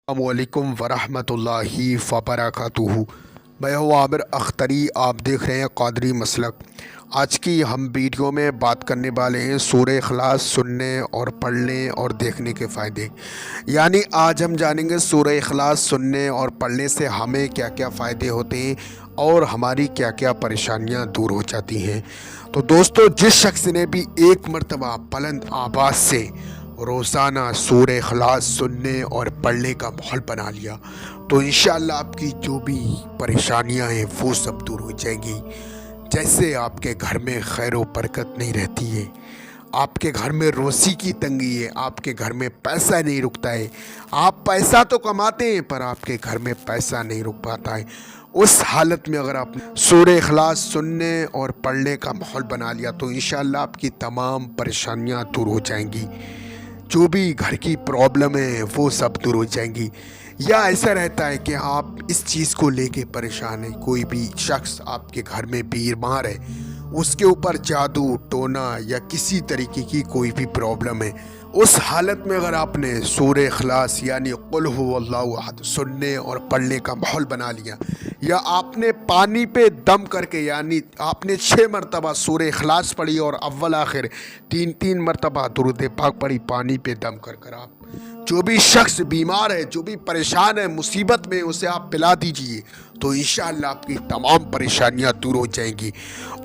अस्सलामुअलैकुम वरहमतुल्लाहि वबरकातुहू। मैं हूँ आमिर अख्तरी, आप देख रहे हैं क़ादरी मसलक। आज की हम वीडियो में बात करने वाले हैं सूरह इखलास सुनने और पढ़ने और देखने के फ़ायदे। यानी आज हम जानेंगे सूरह इखलास सुनने और पढ़ने से हमें क्या क्या फ़ायदे होते हैं और हमारी क्या क्या परेशानियां दूर हो जाती हैं। तो दोस्तों, जिस शख्स ने भी एक मरतबा बुलंद आवाज़ से रोज़ाना सूरह इखलास सुनने और पढ़ने का माहौल बना लिया तो इंशाअल्लाह आपकी जो भी परेशानियां हैं वो सब दूर हो जाएंगी। जैसे आपके घर में खैर व बरकत नहीं रहती है, आपके घर में रोज़ी की तंगी है, आपके घर में पैसा नहीं रुकता है, आप पैसा तो कमाते हैं पर आपके घर में पैसा नहीं रुक पाता है, उस हालत में अगर आप सूरह इखलास सुनने और पढ़ने का माहौल बना लिया तो इंशाअल्लाह आपकी तमाम परेशानियां दूर हो जाएंगी। जो भी घर की प्रॉब्लम है वो सब दूर हो जाएंगी। या ऐसा रहता है कि आप इस चीज़ को लेके परेशान हैं, कोई भी शख्स आपके घर में बीमार है, उसके ऊपर जादू टोना या किसी तरीके की कोई भी प्रॉब्लम है, उस हालत में अगर आपने सूरह इखलास यानी कुल हुवल्लाहु अहद सुनने और पढ़ने का माहौल बना लिया, या आपने पानी पे दम करके यानी आपने 6 मरतबा सूरह इखलास पढ़ी और अव्वल आखिर 3 मरतबा दुरूद पाक पढ़ी पानी पे दम कर कर आप जो भी शख्स बीमार है, जो भी परेशान है, मुसीबत में, उसे आप पिला दीजिए तो इंशाअल्लाह आपकी तमाम परेशानियां दूर हो जाएंगी,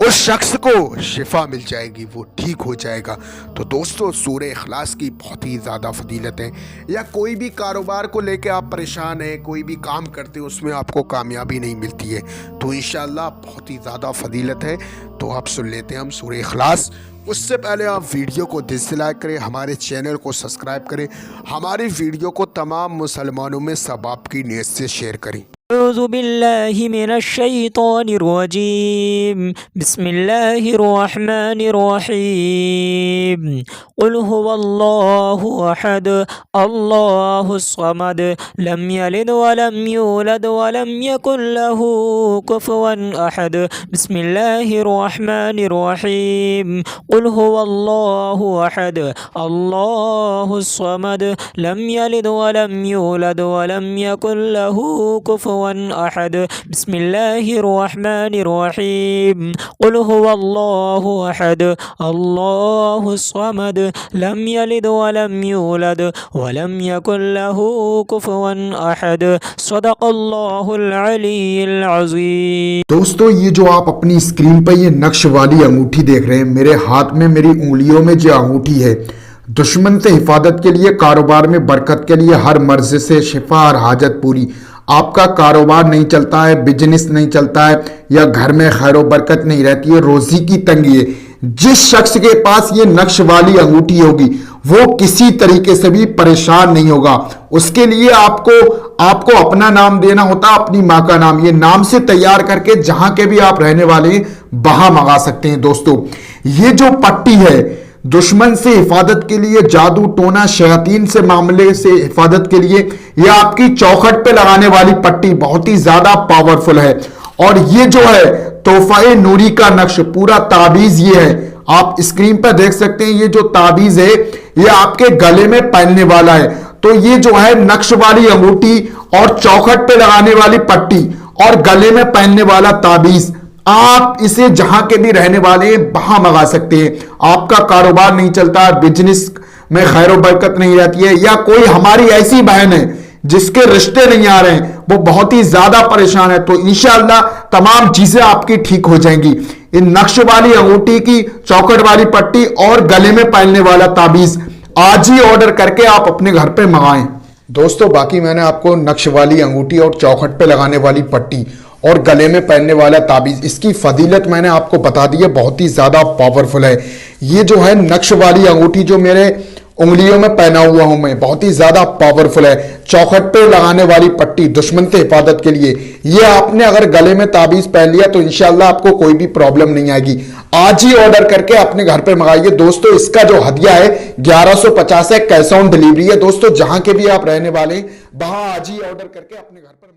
उस शख्स को शिफा मिल जाएगी, वो ठीक हो जाएगा। तो दोस्तों, सूरह इखलास की बहुत ही ज़्यादा फजीलत है। या कोई भी कारोबार को लेकर आप परेशान हैं, कोई भी काम करते हो उसमें आपको कामयाबी नहीं मिलती है तो इंशाअल्लाह बहुत ही ज़्यादा फजीलत है। तो आप सुन लेते हैं हम सूरह इखलास। उससे पहले आप वीडियो को डिसलाइक करें, हमारे चैनल को सब्सक्राइब करें, हमारी वीडियो को तमाम मुसलमानों में सबाब की नीयत से शेयर करें। अऊज़ु बिल्लाहि मिनश शैतानिर रजीम। बिस्मिल्लाहिर रहमानिर रहीम। कुल हुवल्लाहु अहद अल्लाहुस समद लम यलिद वलम यूलद वलम यकुल लहू कुफुवन अहद। बिस्मिल्लाहिर रहमानिर रहीम। कुल हुवल्लाहु अहद अल्लाहुस समद लम यलिद वलम यूलद वलम यकुल लहू कुफुवन अहद। बिस्मिल्लाहिर रहमानिर रहीम। कुल हुवल्लाहु अहद अल्लाहुस समद लम यलिद वलम यूलद वलम यकुल लहू कुफुवन अहद। सदक़ल्लाहुल अलीयुल अज़ीम। दोस्तों, ये जो आप अपनी स्क्रीन पर ये नक्श वाली अंगूठी देख रहे हैं, मेरे हाथ में मेरी उंगलियों में जो अंगूठी है, दुश्मन से हिफाजत के लिए, कारोबार में बरकत के लिए, हर मर्ज से शिफा और हाजत पूरी। आपका कारोबार नहीं चलता है, बिजनेस नहीं चलता है, या घर में खैर व बरकत नहीं रहती है, रोजी की तंगी है, जिस शख्स के पास ये नक्श वाली अंगूठी होगी वो किसी तरीके से भी परेशान नहीं होगा। उसके लिए आपको अपना नाम देना होता, अपनी माँ का नाम, ये नाम से तैयार करके जहां के भी आप रहने वाले हैं वहां मंगा सकते हैं। दोस्तों, ये जो पट्टी है दुश्मन से हिफाजत के लिए, जादू टोना शयातीन से मामले से हिफाजत के लिए, यह आपकी चौखट पे लगाने वाली पट्टी बहुत ही ज्यादा पावरफुल है। और ये जो है तोहफा नूरी का नक्श, पूरा ताबीज ये है, आप स्क्रीन पर देख सकते हैं। ये जो ताबीज है ये आपके गले में पहनने वाला है। तो ये जो है नक्श वाली अंगूठी और चौखट पे लगाने वाली पट्टी और गले में पहनने वाला ताबीज, आप इसे जहां के भी रहने वाले हैं वहां मंगा सकते हैं। आपका कारोबार नहीं चलता, बिजनेस में खैर व बरकत नहीं रहती है, या कोई हमारी ऐसी बहन है जिसके रिश्ते नहीं आ रहे हैं, वो बहुत ही ज्यादा परेशान है, तो इंशाअल्लाह तमाम चीजें आपकी ठीक हो जाएंगी। इन नक्श वाली अंगूठी की, चौखट वाली पट्टी और गले में पहनने वाला ताबीज आज ही ऑर्डर करके आप अपने घर पे मंगाएं। दोस्तों, बाकी मैंने आपको नक्श वाली अंगूठी और चौखट पे लगाने वाली पट्टी और गले में पहनने वाला ताबीज, इसकी फजीलत मैंने आपको बता दी है, बहुत ही ज्यादा पावरफुल है। ये जो है नक्श वाली अंगूठी जो मेरे उंगलियों में पहना हुआ हूं मैं, बहुत ही ज्यादा पावरफुल है। चौखट पे लगाने वाली पट्टी दुश्मन से हिफाजत के लिए, ये आपने अगर गले में ताबीज पहन लिया तो इंशाअल्लाह आपको कोई भी प्रॉब्लम नहीं आएगी। आज ही ऑर्डर करके अपने घर पे मंगाइए। दोस्तों, इसका जो हदिया है 1150 है, कैश ऑन डिलीवरी है। दोस्तों, जहां के भी आप रहने वाले वहां आज ही ऑर्डर करके अपने घर पर